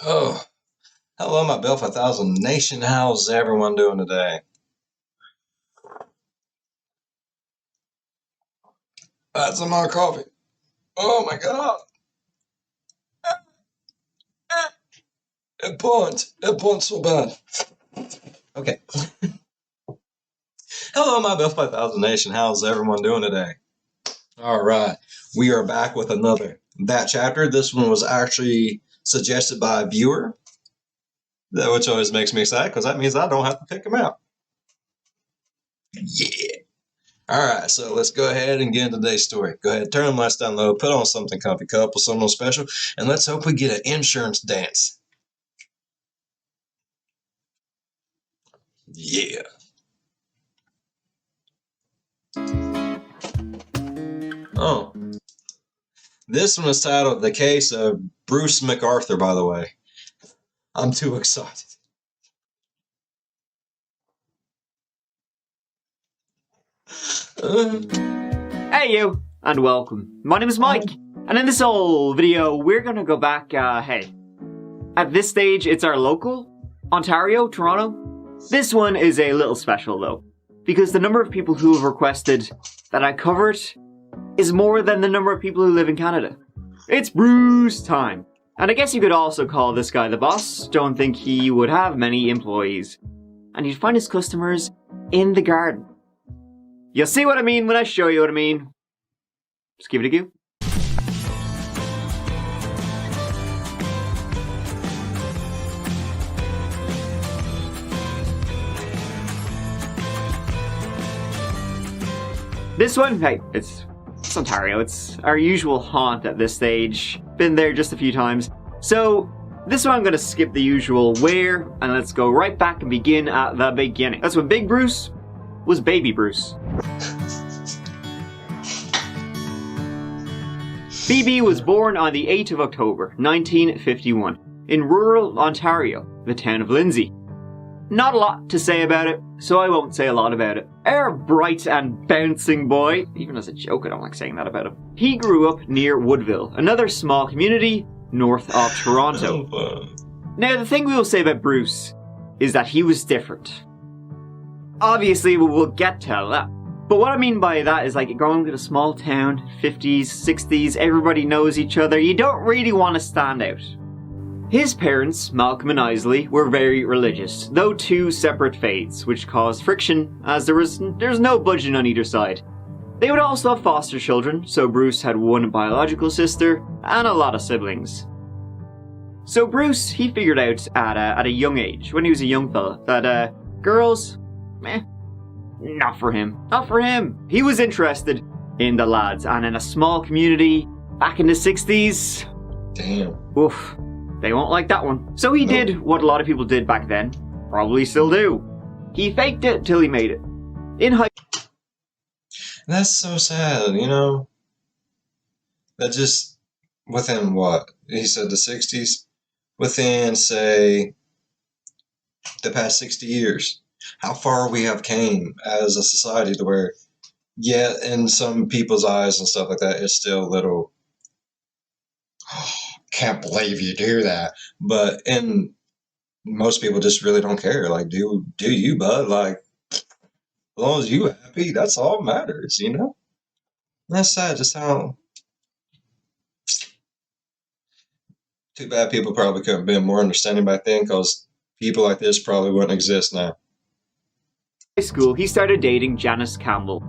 Oh, hello, my Bill 5000 Nation. How's everyone doing today? That's some more coffee. Oh my God. It points. It points so bad. Okay. Hello, my Bill 5000 Nation. How's everyone doing today? All right. We are back with another That Chapter. This one was actually suggested by a viewer, which always makes me excited because that means I don't have to pick them out. Yeah. All right, so let's go ahead and get into today's story. Go ahead, turn the lights down low, put on something comfy, couple something special, and let's hope we get an insurance dance. Yeah. Oh. This one is titled The Case of Bruce McArthur, by the way. I'm too excited. Hey you, and welcome. My name is Mike, and in this whole video, we're gonna go back, at this stage, it's our local, Ontario, Toronto. This one is a little special though, because the number of people who have requested that I cover it is more than the number of people who live in Canada. It's Bruce time. And I guess you could also call this guy the boss. Don't think he would have many employees. And he'd find his customers in the garden. You'll see what I mean when I show you what I mean. Just give it a go. This one, hey, it's Ontario. It's our usual haunt at this stage. Been there just a few times. So, this one I'm gonna skip the usual where, and let's go right back and begin at the beginning. That's when Big Bruce was Baby Bruce. BB was born on the 8th of October, 1951, in rural Ontario, the town of Lindsay. Not a lot to say about it, so I won't say a lot about it. Our bright and bouncing boy, even as a joke I don't like saying that about him, he grew up near Woodville, another small community north of Toronto. Now the thing we will say about Bruce is that he was different. Obviously we'll get to that. But what I mean by that is like growing up in a small town, 50s, 60s, everybody knows each other, you don't really want to stand out. His parents, Malcolm and Isley, were very religious, though two separate faiths, which caused friction as there's no budging on either side. They would also have foster children, so Bruce had one biological sister and a lot of siblings. So Bruce, he figured out at a young age, when he was a young fella, that girls, not for him. Not for him. He was interested in the lads, and in a small community back in the 60s. Damn. Oof. They won't like that one. So he did what a lot of people did back then. Probably still do. He faked it till he made it. In high... That's so sad, you know? That just, within what? He said the 60s? Within, say, the past 60 years. How far we have came as a society to where, yeah, in some people's eyes and stuff like that, it's still a little, oh, can't believe you do that. But in most people just really don't care. Like, do you, bud? Like, as long as you happy, that's all that matters, you know? That's sad, just how... Too bad people probably couldn't have been more understanding back then, because people like this probably wouldn't exist now. High school, he started dating Janice Campbell.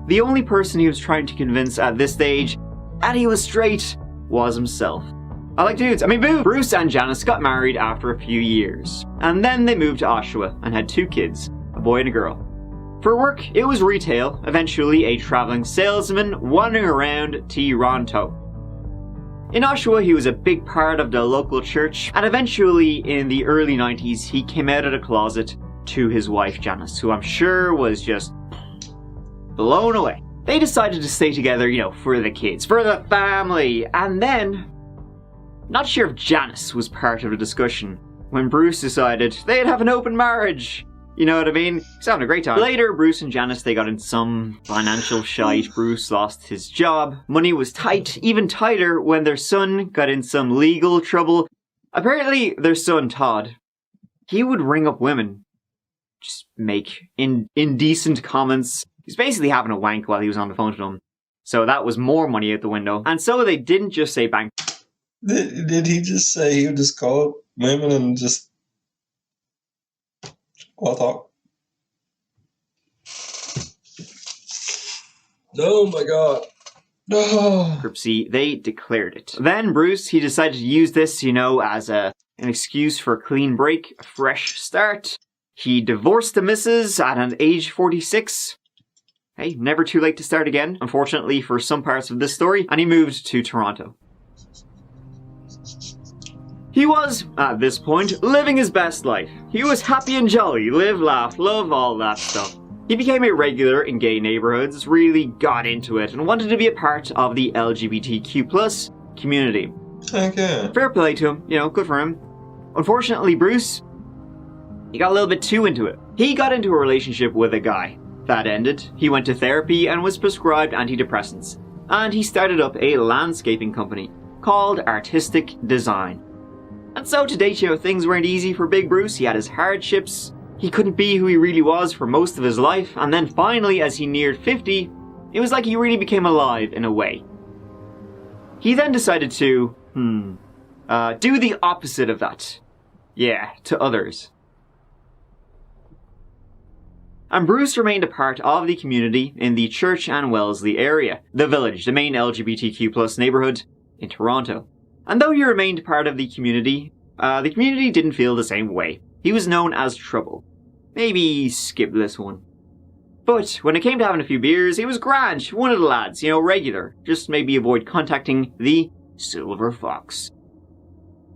The only person he was trying to convince at this stage that he was straight was himself. I like dudes, I mean boo! Bruce and Janice got married after a few years, and then they moved to Oshawa and had two kids, a boy and a girl. For work, it was retail, eventually a traveling salesman wandering around Toronto. In Oshawa, he was a big part of the local church, and eventually in the early 90s, he came out of the closet to his wife Janice, who I'm sure was just blown away. They decided to stay together, you know, for the kids, for the family, and then, not sure if Janice was part of the discussion, when Bruce decided they'd have an open marriage. You know what I mean? He's having a great time. Later, Bruce and Janice, they got in some financial shite. Bruce lost his job. Money was tight, even tighter when their son got in some legal trouble. Apparently, their son, Todd, he would ring up women, just make indecent comments. He's basically having a wank while he was on the phone to them. So that was more money out the window. And so they didn't just say bank. Did he just say he would just call up women and just... What the... Oh my god. No. Bankruptcy, they declared it. Then Bruce, he decided to use this, as an excuse for a clean break, a fresh start. He divorced the missus at an age 46. Hey, never too late to start again, unfortunately for some parts of this story, and he moved to Toronto. He was, at this point, living his best life. He was happy and jolly, live, laugh, love, all that stuff. He became a regular in gay neighborhoods, really got into it, and wanted to be a part of the LGBTQ+ community. Okay. Fair play to him, good for him. Unfortunately, Bruce, he got a little bit too into it. He got into a relationship with a guy. That ended, he went to therapy and was prescribed antidepressants. And he started up a landscaping company called Artistic Design. And so to date, things weren't easy for Big Bruce. He had his hardships. He couldn't be who he really was for most of his life. And then finally, as he neared 50, it was like he really became alive in a way. He then decided to, do the opposite of that. Yeah, to others. And Bruce remained a part of the community in the Church and Wellesley area, the Village, the main LGBTQ+ neighborhood in Toronto. And though he remained part of the community didn't feel the same way. He was known as Trouble. Maybe skip this one. But when it came to having a few beers, he was grand, one of the lads, regular. Just maybe avoid contacting the Silver Fox.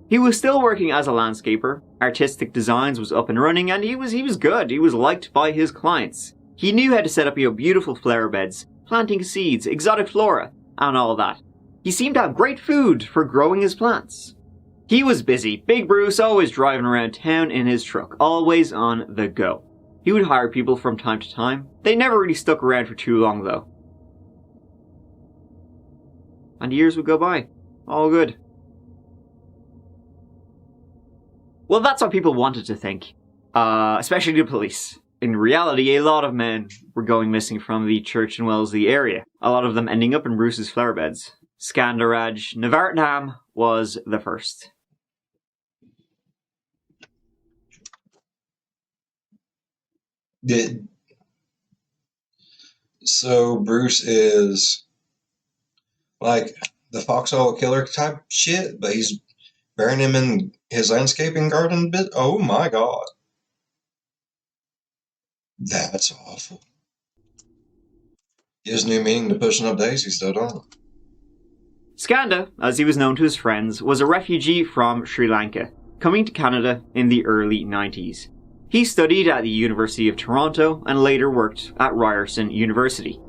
He was still working as a landscaper. Artistic Designs was up and running, and he was good. He was liked by his clients. He knew how to set up beautiful flower beds, planting seeds, exotic flora, and all that. He seemed to have great food for growing his plants. He was busy. Big Bruce always driving around town in his truck, always on the go. He would hire people from time to time. They never really stuck around for too long though. And years would go by. All good. Well, that's what people wanted to think. Especially the police. In reality, a lot of men were going missing from the Church and Wellesley area. A lot of them ending up in Bruce's flower beds. Skandaraj Navartnam was the first. So Bruce is like the foxhole killer type shit, but he's burying him in his landscaping garden bit? Oh my god. That's awful. Gives new meaning to pushing up daisies though, don't it? Skanda, as he was known to his friends, was a refugee from Sri Lanka, coming to Canada in the early 90s. He studied at the University of Toronto and later worked at Ryerson University.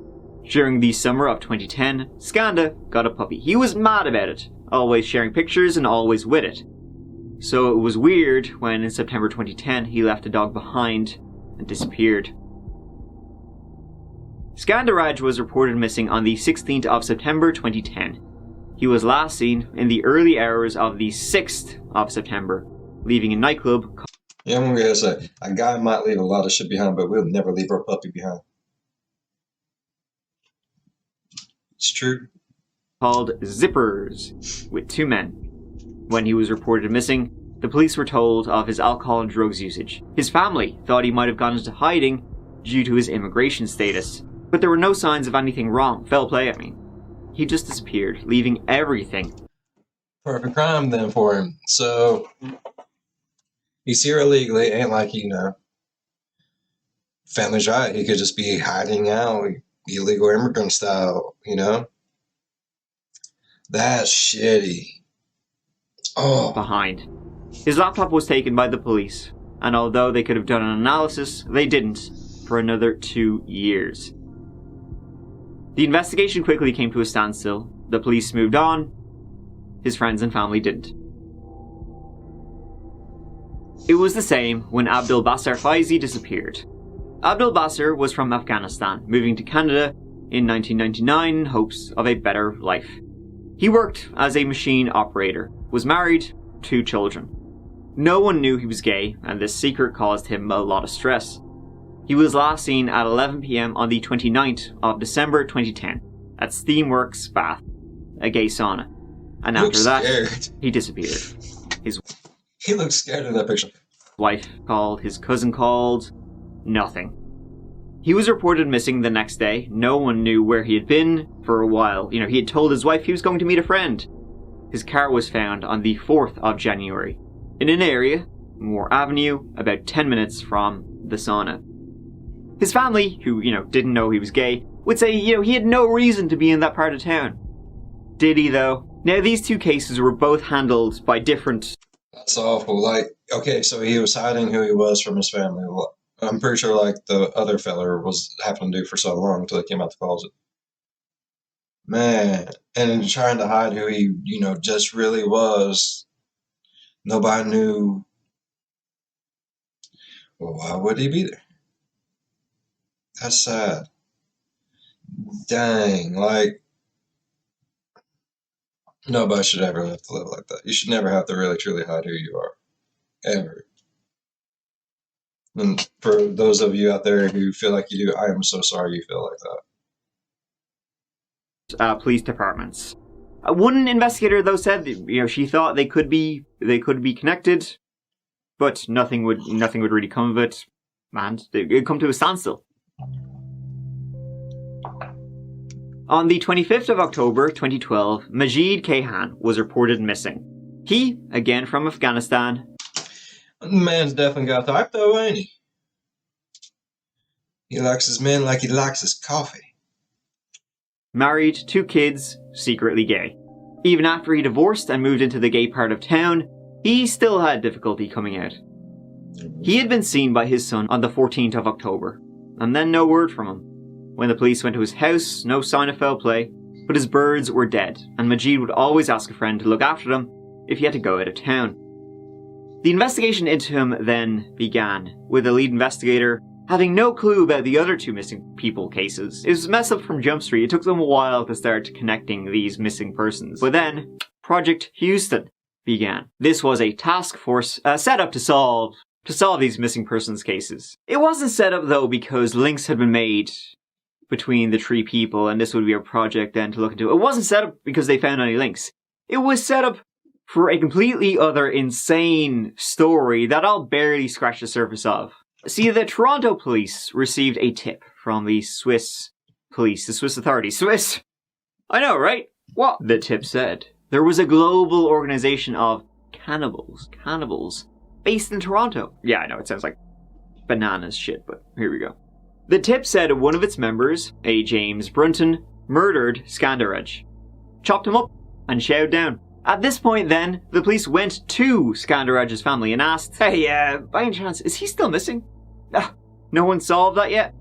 During the summer of 2010, Skanda got a puppy. He was mad about it, always sharing pictures and always with it. So it was weird when in September 2010 he left the dog behind and disappeared. Skandaraj was reported missing on the 16th of September 2010. He was last seen in the early hours of the 6th of September, leaving a nightclub. Yeah, I'm gonna say, a guy might leave a lot of shit behind, but we'll never leave our puppy behind. It's true. Called Zippers, with 2 men. When he was reported missing, the police were told of his alcohol and drugs usage. His family thought he might have gone into hiding due to his immigration status, but there were no signs of anything wrong. Foul play, I mean. He just disappeared, leaving everything. Perfect crime then for him. So, he's here illegally, ain't like, family's right. He could just be hiding out, illegal immigrant style, That's shitty. Oh. Behind. His laptop was taken by the police, and although they could have done an analysis, they didn't for another 2 years. The investigation quickly came to a standstill. The police moved on. His friends and family didn't. It was the same when Abdul Basar Faizi disappeared. Abdul Basar was from Afghanistan, moving to Canada in 1999 in hopes of a better life. He worked as a machine operator, was married, 2 children. No one knew he was gay, and this secret caused him a lot of stress. He was last seen at 11 p.m. on the 29th of December 2010 at Steamworks Bath, a gay sauna. And after that, he disappeared. He looked scared in that picture. Wife called, his cousin called, nothing. He was reported missing the next day. No one knew where he had been for a while. He had told his wife he was going to meet a friend. His car was found on the 4th of January in an area, Moore Avenue, about 10 minutes from the sauna. His family, who, didn't know he was gay, would say, he had no reason to be in that part of town. Did he, though? Now, these 2 cases were both handled by different... That's awful. Okay, so he was hiding who he was from his family. I'm pretty sure, the other fella was having to do for so long until he came out the closet. Man, and trying to hide who he, just really was. Nobody knew. Well, why would he be there? That's sad. Dang, nobody should ever have to live like that. You should never have to really truly hide who you are. Ever. And for those of you out there who feel like you do, I am so sorry you feel like that. Police departments. One investigator, though, said that, she thought they could be connected, but nothing would really come of it, and it'd come to a standstill. On the 25th of October 2012, Majid Kayhan was reported missing. He, again from Afghanistan. The man's definitely got type, though, ain't he? He likes his men like he likes his coffee. Married, 2 kids, secretly gay. Even after he divorced and moved into the gay part of town, he still had difficulty coming out. He had been seen by his son on the 14th of October, and then no word from him. When the police went to his house, no sign of foul play, but his birds were dead, and Majid would always ask a friend to look after them if he had to go out of town. The investigation into him then began, with the lead investigator having no clue about the other 2 missing people cases. It was a mess up from Jump Street. It took them a while to start connecting these missing persons. But then, Project Houston began. This was a task force set up to solve these missing persons cases. It wasn't set up, though, because links had been made between the 3 people, and this would be a project then to look into. It wasn't set up because they found any links. It was set up for a completely other insane story that I'll barely scratch the surface of. See, the Toronto police received a tip from the Swiss police, the Swiss authorities. Swiss! I know, right? What? The tip said. There was a global organization of cannibals, based in Toronto. Yeah, I know, it sounds like bananas shit, but here we go. The tip said one of its members, a James Brunton, murdered Skandaraj, chopped him up, and chowed down. At this point then, the police went to Skandaraj's family and asked, hey, by any chance, is he still missing? No one solved that yet?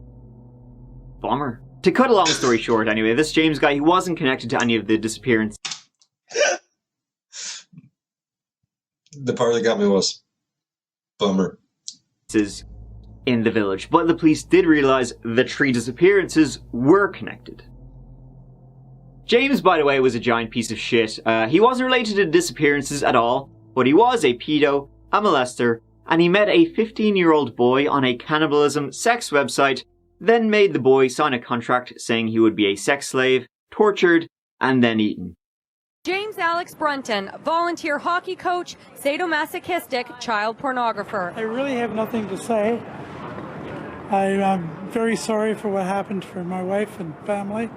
Bummer. To cut a long story short anyway, this James guy, he wasn't connected to any of the disappearances. The part that got me was, bummer. In the village, but the police did realise the 3 disappearances were connected. James, by the way, was a giant piece of shit. He wasn't related to disappearances at all, but he was a pedo, a molester, and he met a 15-year-old boy on a cannibalism sex website, then made the boy sign a contract saying he would be a sex slave, tortured, and then eaten. James Alex Brunton, volunteer hockey coach, sadomasochistic child pornographer. I really have nothing to say. I'm very sorry for what happened for my wife and family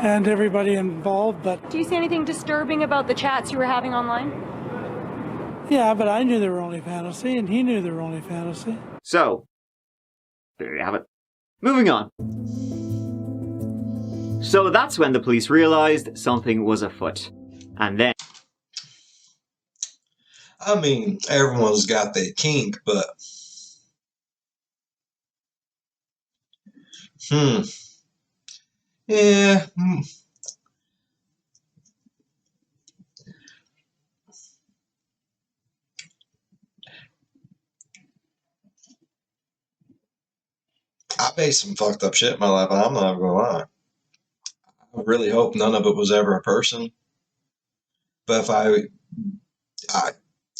and everybody involved, but... Do you see anything disturbing about the chats you were having online? Yeah, but I knew they were only fantasy, and he knew they were only fantasy. So, there you have it. Moving on. So that's when the police realised something was afoot. And then... I mean, everyone's got their kink, but... Yeah. I faced some fucked up shit in my life, I'm not gonna lie. I really hope none of it was ever a person. But if I I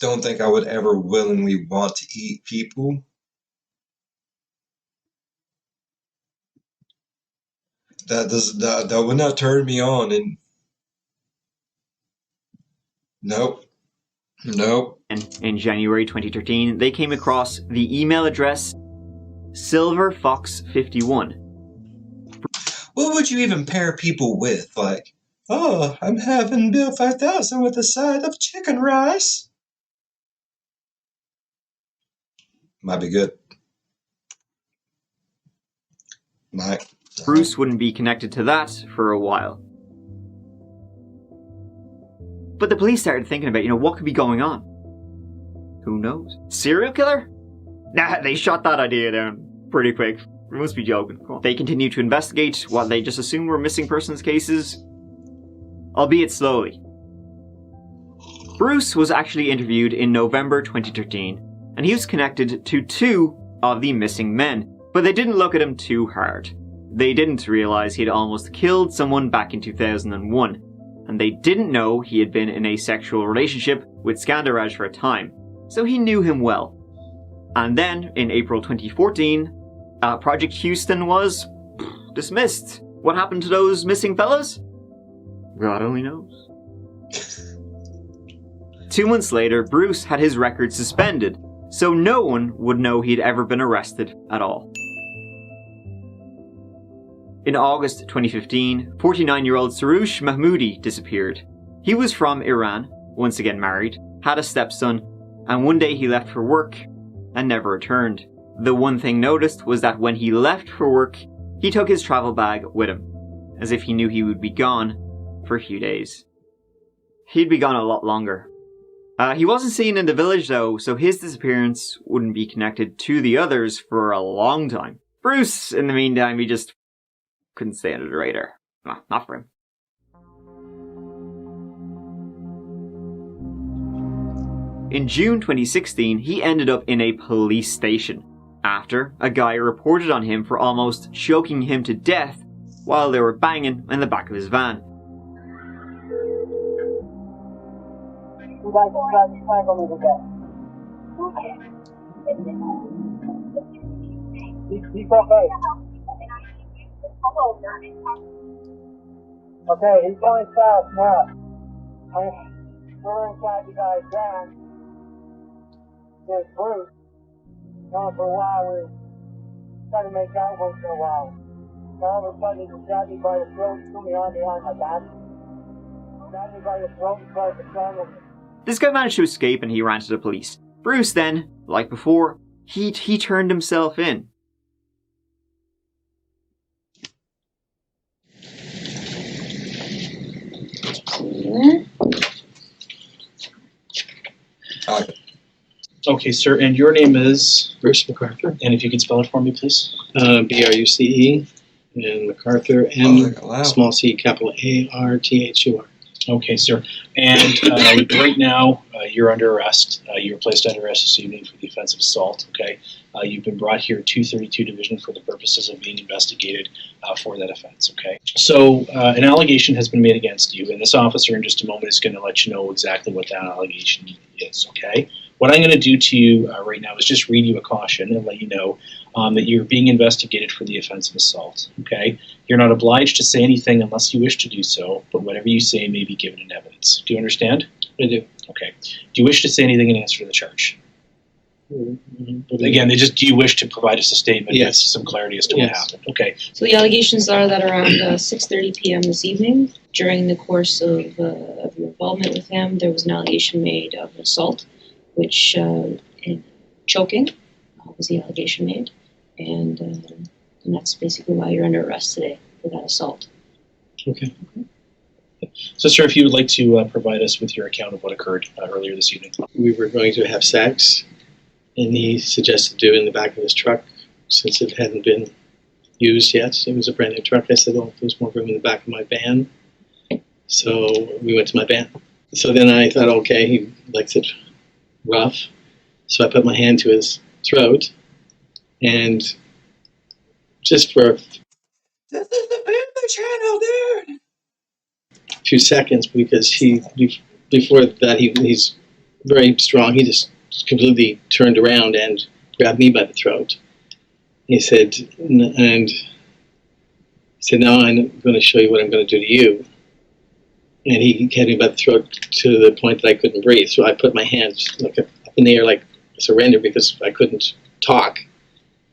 don't think I would ever willingly want to eat people. That would not turn me on. And nope, nope. In January 2013, they came across the email address silverfox51. What would you even pair people with? Like, oh, I'm having Bill 5000 with a side of chicken rice. Might be good. Might. Bruce wouldn't be connected to that for a while. But the police started thinking about, what could be going on? Who knows? Serial killer? Nah, they shot that idea down pretty quick. You must be joking. Come on. They continued to investigate what they just assumed were missing persons cases, albeit slowly. Bruce was actually interviewed in November 2013, and he was connected to 2 of the missing men, but they didn't look at him too hard. They didn't realize he had almost killed someone back in 2001, and they didn't know he had been in a sexual relationship with Skandaraj for a time, so he knew him well. And then, in April 2014, Project Houston was dismissed. What happened to those missing fellas? God only knows. 2 months later, Bruce had his record suspended, so no one would know he'd ever been arrested at all. In August 2015, 49-year-old Sarush Mahmoudi disappeared. He was from Iran, once again married, had a stepson, and one day he left for work and never returned. The one thing noticed was that when he left for work, he took his travel bag with him, as if he knew he would be gone for a few days. He'd be gone a lot longer. He wasn't seen in the village though, so his disappearance wouldn't be connected to the others for a long time. Bruce, in the meantime, he just couldn't stay under the radar. No, not for him. In June 2016, he ended up in a police station after a guy reported on him for almost choking him to death while they were banging in the back of his van. He's okay. Okay, he's going south now. We're inside the guy's van. There's Bruce. For a while, we were trying to make out once in a while. All of a sudden, he grabbed me by the throat, threw me on behind my back. Grabbed me by the throat and tried to strangle me. This guy managed to escape and he ran to the police. Bruce then, like before, he turned himself in. Okay, sir, and your name is? Bruce McArthur. And if you could spell it for me, please. BRUCE, and McArthur, small c, capital ARTHUR. Okay, sir. And right now, you're under arrest. You were placed under arrest this evening for the offense of assault, okay? You've been brought here 232 Division for the purposes of being investigated for that offense, okay? So an allegation has been made against you, and this officer in just a moment is going to let you know exactly what that allegation is, okay? What I'm going to do to you right now is just read you a caution and let you know that you're being investigated for the offense of assault, okay? You're not obliged to say anything unless you wish to do so, but whatever you say may be given in evidence. Do you understand? I do. Okay. Do you wish to say anything in answer to the charge? Again, do you wish to provide us a statement with some clarity as to what happened? Okay. So the allegations are that around 6:30 p.m. this evening, during the course of your involvement with him, there was an allegation made of assault, which in choking was the allegation made, and that's basically why you're under arrest today for that assault. Okay. So, sir, if you would like to provide us with your account of what occurred earlier this evening. We were going to have sex, and he suggested do it in the back of his truck since it hadn't been used yet. It was a brand new truck. I said, well, there's more room in the back of my van. So we went to my van. So then I thought, okay, he likes it rough. So I put my hand to his throat, and just for This is the Family Channel, dude. few seconds, because before that he's very strong. He just completely turned around and grabbed me by the throat. He said, now I'm going to show you what I'm going to do to you. And he had me by the throat to the point that I couldn't breathe. So I put my hands like up in the air, like surrender, because I couldn't talk.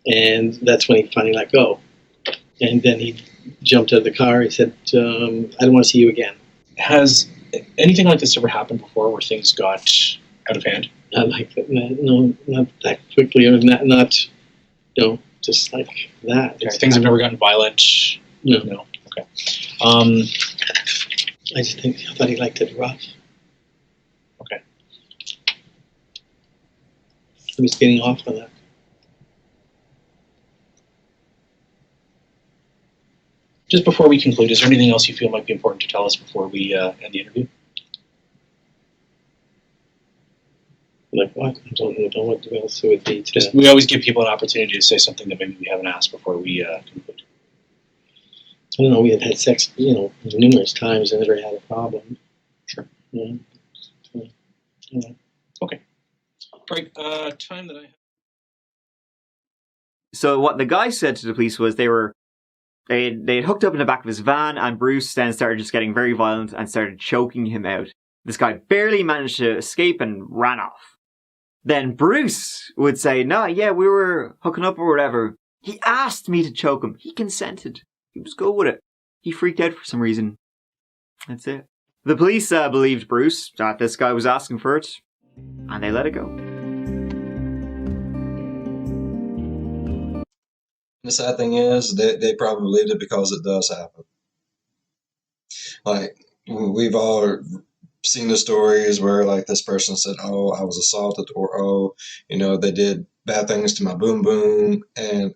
And that's when he finally let go. And then he jumped out of the car. He said, I don't want to see you again. Has anything like this ever happened before, where things got out of hand? Not like that. No, not that quickly, or not just like that. Okay. Things have never gotten violent? No. Okay. I thought he liked it rough. Okay. He was getting off on that. Just before we conclude, is there anything else you feel might be important to tell us before we end the interview? Like what? I don't know what else it would be. We always give people an opportunity to say something that maybe we haven't asked before we conclude. I don't know. We had sex, numerous times and never had a problem. Sure. Yeah. Okay. Right. Time that I have. So what the guy said to the police was they had hooked up in the back of his van, and Bruce then started just getting very violent and started choking him out. This guy barely managed to escape and ran off. Then Bruce would say, "No, yeah, we were hooking up or whatever. He asked me to choke him. He consented. He was good with it. He freaked out for some reason. That's it." The police believed Bruce, that this guy was asking for it, and they let it go. The sad thing is, they probably believed it because it does happen. Like, we've all seen the stories where, like, this person said, "Oh, I was assaulted," or, "Oh, they did bad things to my boom boom," and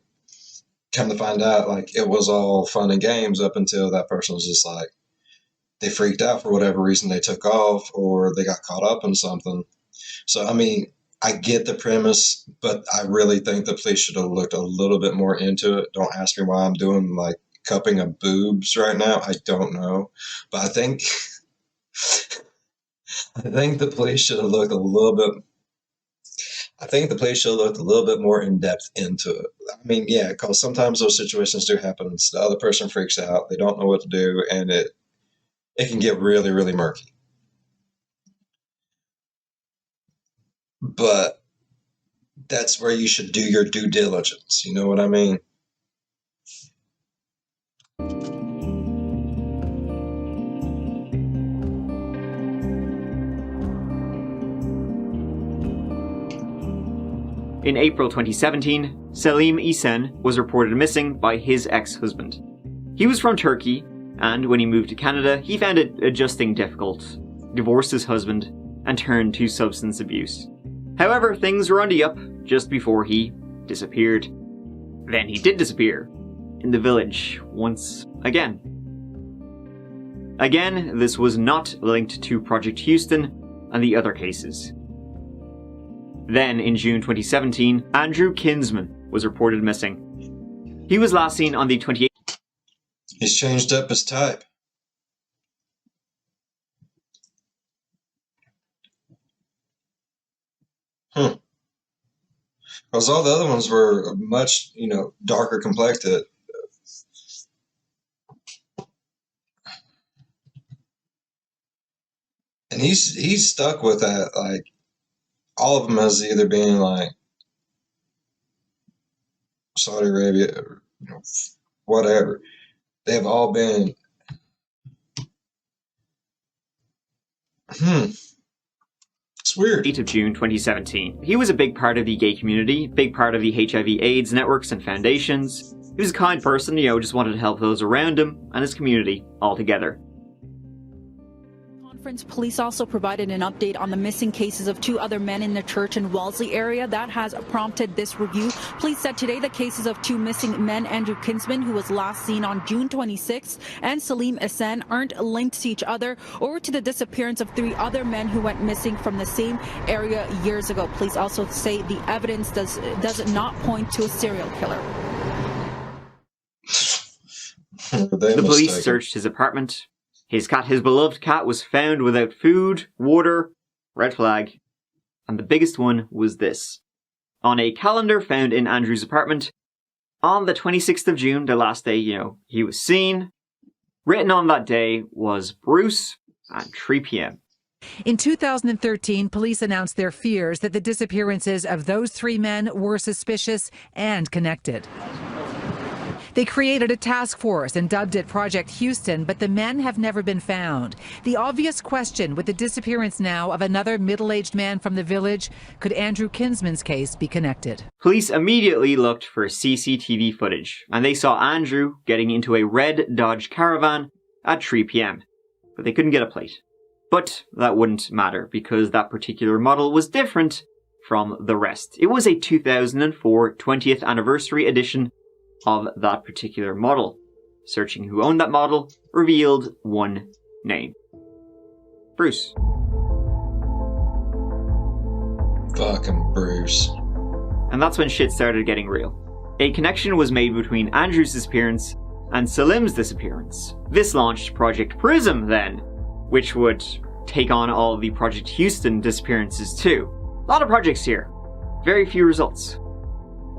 come to find out, like, it was all fun and games up until that person was just like, they freaked out for whatever reason, they took off, or they got caught up in something. So, I mean, I get the premise, but I really think the police should have looked a little bit more into it. Don't ask me why I'm doing, like, cupping of boobs right now. I don't know. But I think the police should have looked a little bit. I think the police should have looked a little bit more in depth into it. I mean, yeah, because sometimes those situations do happen. The other person freaks out. They don't know what to do, and it can get really, really murky. But that's where you should do your due diligence. You know what I mean? In April 2017, Selim Isen was reported missing by his ex-husband. He was from Turkey, and when he moved to Canada, he found it adjusting difficult, divorced his husband, and turned to substance abuse. However, things were on the up just before he disappeared. Then he did disappear, in the village, once again. Again, this was not linked to Project Houston and the other cases. Then, in June 2017, Andrew Kinsman was reported missing. He was last seen on the 28th. He's changed up his type. Because all the other ones were much, darker complected. And he's stuck with that, like, all of them as either being like Saudi Arabia or whatever. They've all been it's weird. 8th of June 2017. He was a big part of the gay community, big part of the HIV/AIDS networks and foundations. He was a kind person, just wanted to help those around him and his community altogether. Police also provided an update on the missing cases of 2 other men in the church in Wellesley area. That has prompted this review. Police said today the cases of 2 missing men, Andrew Kinsman, who was last seen on June 26th, and Selim Isen, aren't linked to each other or to the disappearance of 3 other men who went missing from the same area years ago. Police also say the evidence does not point to a serial killer. The police searched his apartment. His beloved cat, was found without food, water, red flag, And the biggest one was this. On a calendar found in Andrew's apartment, on the 26th of June, the last day, he was seen, written on that day was Bruce at 3 p.m. In 2013, police announced their fears that the disappearances of those 3 men were suspicious and connected. They created a task force and dubbed it Project Houston, but the men have never been found. The obvious question with the disappearance now of another middle-aged man from the village, could Andrew Kinsman's case be connected? Police immediately looked for CCTV footage, and they saw Andrew getting into a red Dodge Caravan at 3 p.m, but they couldn't get a plate. But that wouldn't matter, because that particular model was different from the rest. It was a 2004 20th anniversary edition of that particular model. Searching who owned that model revealed one name. Bruce. Fucking Bruce. And that's when shit started getting real. A connection was made between Andrew's disappearance and Salim's disappearance. This launched Project Prism then, which would take on all the Project Houston disappearances too. A lot of projects here. Very few results.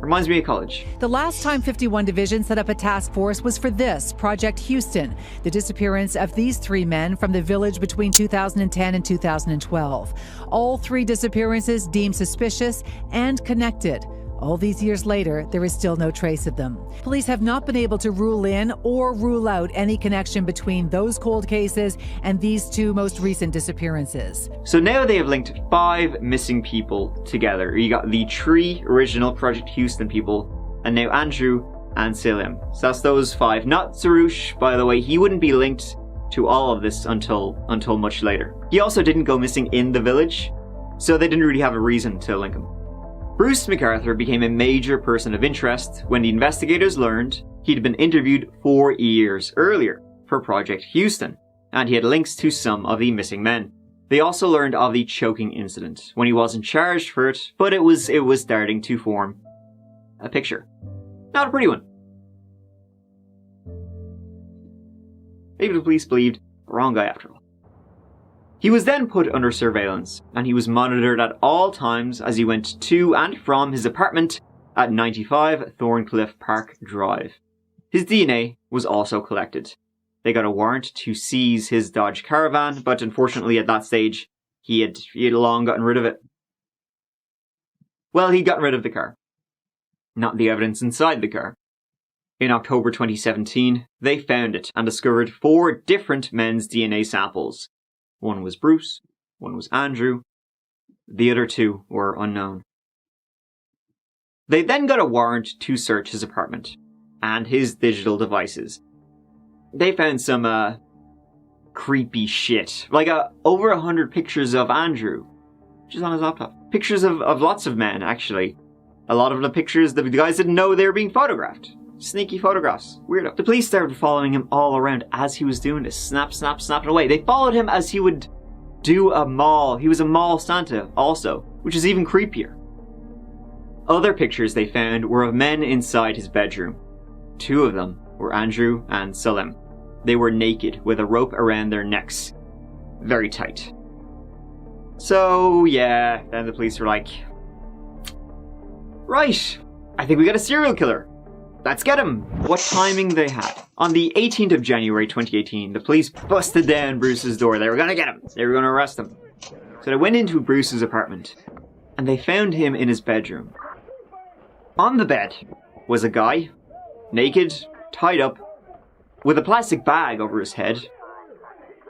Reminds me of college. The last time 51 Division set up a task force was for this, Project Houston, the disappearance of these 3 men from the village between 2010 and 2012. All 3 disappearances deemed suspicious and connected. All these years later, there is still no trace of them. Police have not been able to rule in or rule out any connection between those cold cases and these 2 most recent disappearances. So now they have linked 5 missing people together. You got the 3 original Project Houston people, and now Andrew and Salim. So that's those 5. Not Sarouche, by the way. He wouldn't be linked to all of this until much later. He also didn't go missing in the village, so they didn't really have a reason to link him. Bruce McArthur became a major person of interest when the investigators learned he'd been interviewed 4 years earlier for Project Houston, and he had links to some of the missing men. They also learned of the choking incident when he wasn't charged for it, but it was starting to form a picture. Not a pretty one. Maybe the police believed the wrong guy after all. He was then put under surveillance, and he was monitored at all times as he went to and from his apartment at 95 Thorncliffe Park Drive. His DNA was also collected. They got a warrant to seize his Dodge Caravan, but unfortunately at that stage, he had long gotten rid of it. Well, he'd gotten rid of the car. Not the evidence inside the car. In October 2017, they found it and discovered 4 different men's DNA samples. One was Bruce, one was Andrew, the other 2 were unknown. They then got a warrant to search his apartment and his digital devices. They found some creepy shit, like over 100 pictures of Andrew, just on his laptop. Pictures of lots of men, actually. A lot of the pictures, the guys didn't know they were being photographed. Sneaky photographs. Weirdo. The police started following him all around as he was doing this. Snap, snap, snapping away. They followed him as he would do a mall. He was a mall Santa also, which is even creepier. Other pictures they found were of men inside his bedroom. 2 of them were Andrew and Salim. They were naked with a rope around their necks. Very tight. So yeah, then the police were like, right, I think we got a serial killer. Let's get him! What timing they had. On the 18th of January 2018, the police busted down Bruce's door. They were gonna get him. They were gonna arrest him. So they went into Bruce's apartment, and they found him in his bedroom. On the bed was a guy, naked, tied up, with a plastic bag over his head.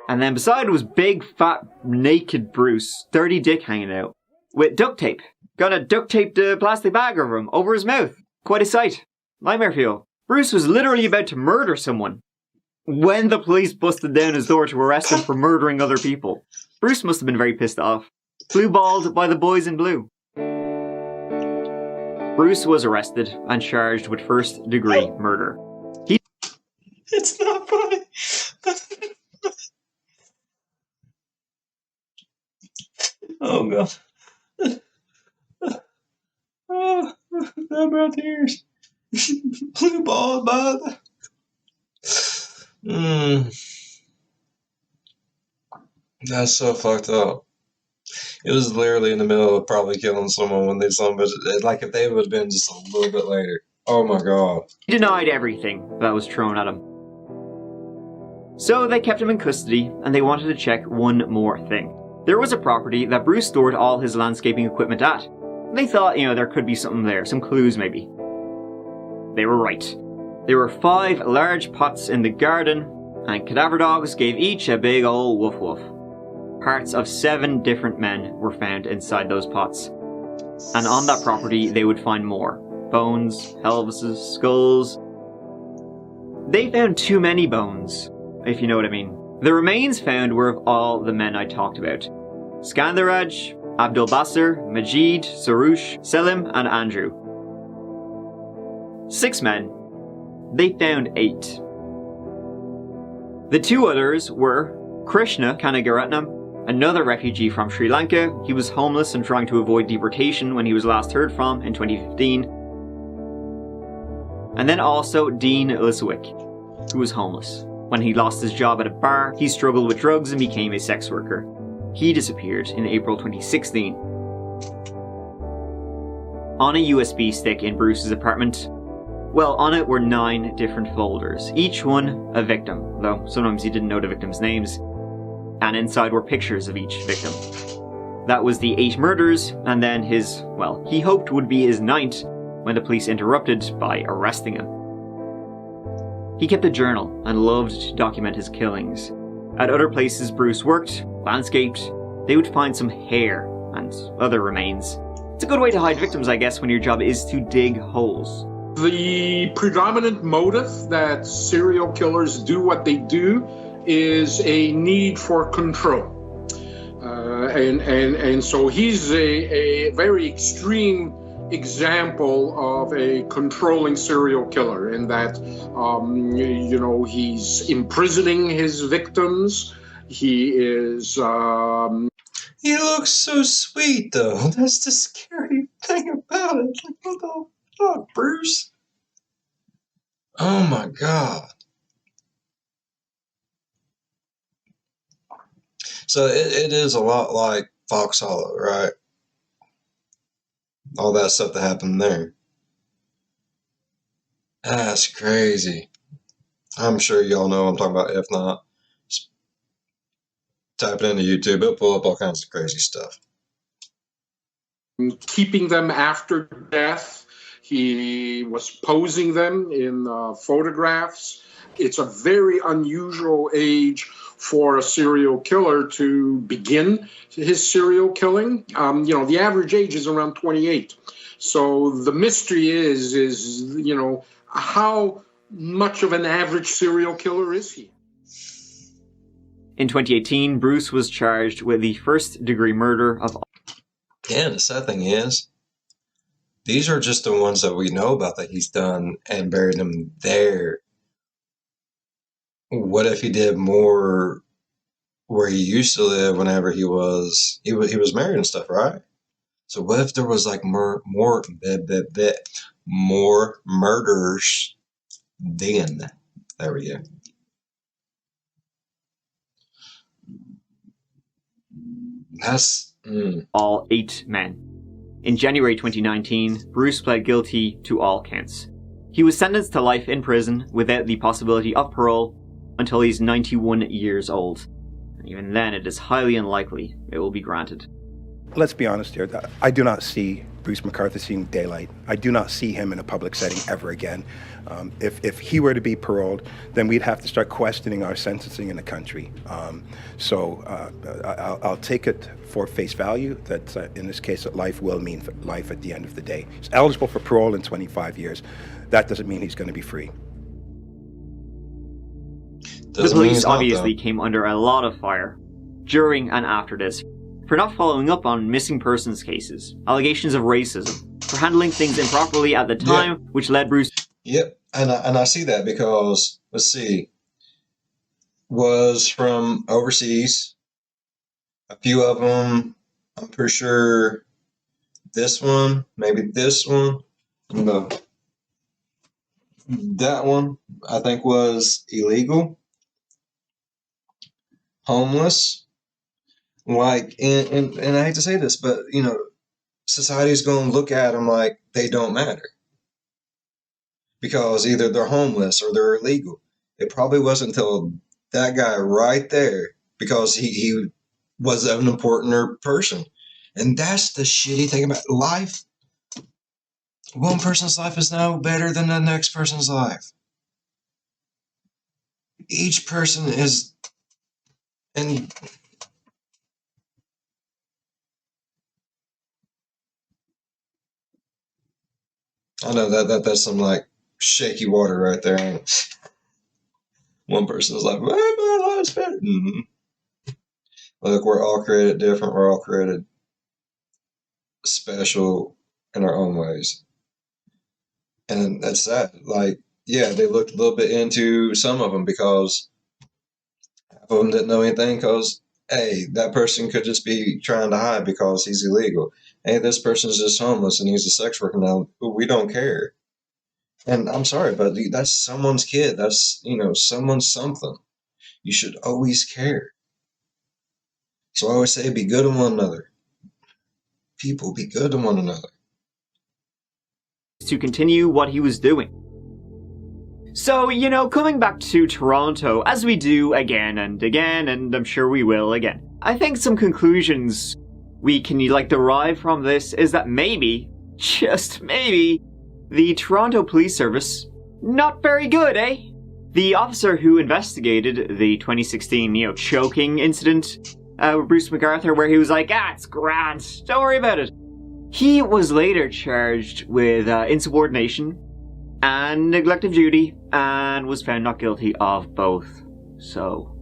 And then beside was big, fat, naked Bruce, dirty dick hanging out, with duct tape. Gonna duct tape the plastic bag over him, over his mouth. Quite a sight. Nightmare fuel. Bruce was literally about to murder someone when the police busted down his door to arrest him for murdering other people. Bruce must have been very pissed off. Blue-balled by the boys in blue. Bruce was arrested and charged with first-degree murder. It's not funny. Oh god. Oh, I brought tears. Blue ball by the... That's so fucked up. It was literally in the middle of probably killing someone when they saw him, but like if they would have been just a little bit later. Oh my god. He denied everything that was thrown at him. So they kept him in custody, and they wanted to check one more thing. There was a property that Bruce stored all his landscaping equipment at. They thought, there could be something there, some clues maybe. They were right. There were 5 large pots in the garden, and cadaver dogs gave each a big ol' woof woof. Parts of 7 different men were found inside those pots. And on that property, they would find more. Bones, pelvises, skulls. They found too many bones, if you know what I mean. The remains found were of all the men I talked about. Skandaraj, Abdul Basir, Majid, Sarush, Selim, and Andrew. 6 men. They found 8. The 2 others were Krishna Kanagaratnam, another refugee from Sri Lanka. He was homeless and trying to avoid deportation when he was last heard from in 2015. And then also Dean Lisowick, who was homeless. When he lost his job at a bar, he struggled with drugs and became a sex worker. He disappeared in April 2016. On a USB stick in Bruce's apartment, well, on it were 9 different folders, each one a victim, though sometimes he didn't know the victims' names. And inside were pictures of each victim. That was the 8 murders, and then his, well, he hoped would be his 9th when the police interrupted by arresting him. He kept a journal and loved to document his killings. At other places Bruce worked, landscaped, they would find some hair and other remains. It's a good way to hide victims, I guess, when your job is to dig holes. The predominant motive that serial killers do what they do is a need for control. And so he's a very extreme example of a controlling serial killer in that, he's imprisoning his victims. He is... He looks so sweet, though. That's the scary thing about it. Like, what the fuck, Bruce? Oh my god. So it is a lot like Fox Hollow, right? All that stuff that happened there. That's crazy. I'm sure y'all know what I'm talking about. If not, just type it into YouTube. It'll pull up all kinds of crazy stuff. Keeping them after death. He was posing them in photographs. It's a very unusual age for a serial killer to begin his serial killing. The average age is around 28. So the mystery is how much of an average serial killer is he? In 2018, Bruce was charged with the first-degree murder of... Yeah, the sad thing is, these are just the ones that we know about that he's done and buried them there. What if he did more where he used to live whenever he was married and stuff, right? So what if there was like more murders then? There we go. That's all 8 men. In January 2019, Bruce pled guilty to all counts. He was sentenced to life in prison without the possibility of parole until he's 91 years old. Even then, it is highly unlikely it will be granted. Let's be honest here. I do not see Bruce McArthur seeing daylight. I do not see him in a public setting ever again. If he were to be paroled, then we'd have to start questioning our sentencing in the country. I'll take it for face value that in this case that life will mean life at the end of the day. He's eligible for parole in 25 years. That doesn't mean he's going to be free. The police obviously came under a lot of fire during and after this for not following up on missing persons cases, allegations of racism, for handling things improperly at the time, which led Bruce... Yep, and I see that because, let's see, was from overseas. A few of them, I'm pretty sure this one, maybe this one, no, that one, I think was illegal. Homeless. Like, and I hate to say this, but, you know, society's going to look at them like they don't matter because either they're homeless or they're illegal. It probably wasn't until that guy right there, because he was an important person. And that's the shitty thing about life. One person's life is no better than the next person's life. Each person is, and I know that's some like shaky water right there. And one person's like, well, my life's better. Mm-hmm. Look, we're all created different. We're all created special in our own ways. And that's that. Like, yeah, they looked a little bit into some of them because half of them didn't know anything because, hey, that person could just be trying to hide because he's illegal. Hey, this person's just homeless and he's a sex worker now. We don't care. And I'm sorry, but that's someone's kid. That's, you know, someone's something. You should always care. So I always say be good to one another. People, be good to one another. To continue what he was doing. So, you know, coming back to Toronto, as we do again and again, and I'm sure we will again, I think some conclusions we can, like, derive from this is that maybe, just maybe, the Toronto Police Service, not very good, eh? The officer who investigated the 2016, you know, choking incident with Bruce McArthur, where he was like, it's grand, don't worry about it. He was later charged with insubordination and neglect of duty and was found not guilty of both. So,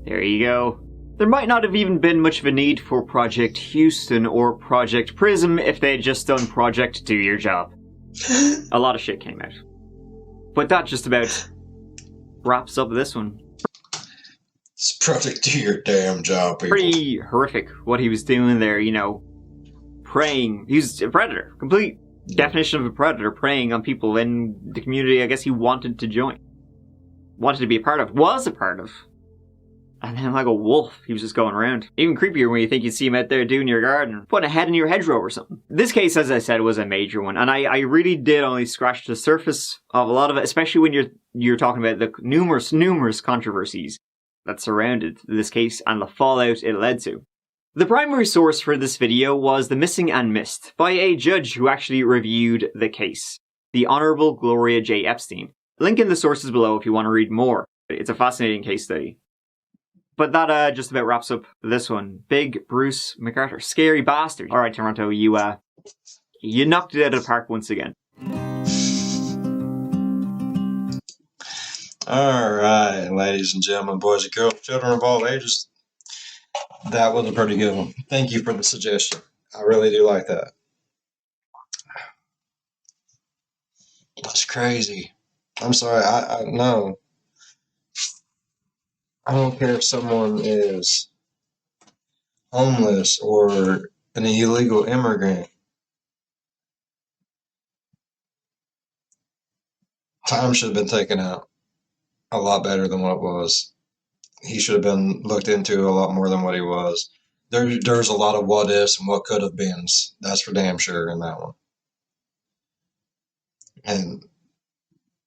there you go. There might not have even been much of a need for Project Houston or Project Prism if they had just done Project Do Your Job. A lot of shit came out. But that just about wraps up this one. It's Project Do Your Damn Job, people. Pretty horrific what he was doing there, you know. Preying. He was a predator. Complete definition of a predator, preying on people in the community I guess he wanted to join. Wanted to be a part of. Was a part of. And then like a wolf, he was just going around. Even creepier when you think you see him out there doing your garden, putting a head in your hedgerow or something. This case, as I said, was a major one. And I really did only scratch the surface of a lot of it, especially when you're talking about the numerous controversies that surrounded this case and the fallout it led to. The primary source for this video was The Missing and Missed by a judge who actually reviewed the case, the Honorable Gloria J. Epstein. Link in the sources below if you want to read more. It's a fascinating case study. But that just about wraps up this one. Big Bruce McArthur. Scary bastard. Alright, Toronto, you knocked it out of the park once again. Alright, ladies and gentlemen, boys and girls, children of all ages. That was a pretty good one. Thank you for the suggestion. I really do like that. That's crazy. I'm sorry, no. I don't care if someone is homeless or an illegal immigrant. Time should have been taken out a lot better than what it was. He should have been looked into a lot more than what he was. There's a lot of what ifs and what could have been. That's for damn sure in that one. And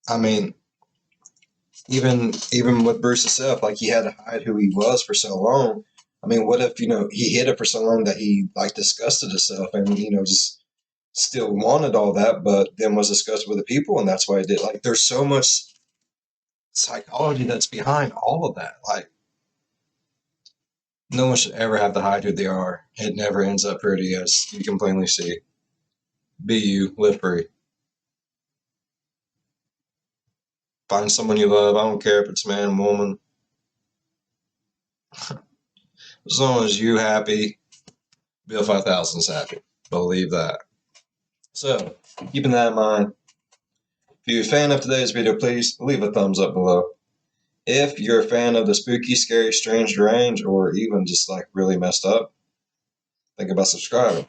I mean, even with Bruce himself, like he had to hide who he was for so long. I mean, what if, he hid it for so long that he like disgusted himself and, just still wanted all that, but then was disgusted with the people, and that's why he did. Like, there's so much psychology that's behind all of that. Like, no one should ever have to hide who they are. It never ends up pretty, as you can plainly see. Be you, live free. Find someone you love. I don't care if it's man, woman. As long as you happy, Bill 5000's happy. Believe that. So, keeping that in mind, if you're a fan of today's video, please leave a thumbs up below. If you're a fan of the spooky, scary, strange, deranged, or even just like really messed up, think about subscribing.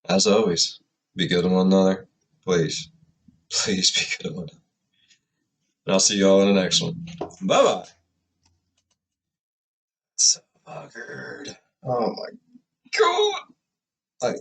As always, be good to one another. Please. Please be good to one another. And I'll see you all in the next one. Bye-bye. buggered. Oh my god! Like,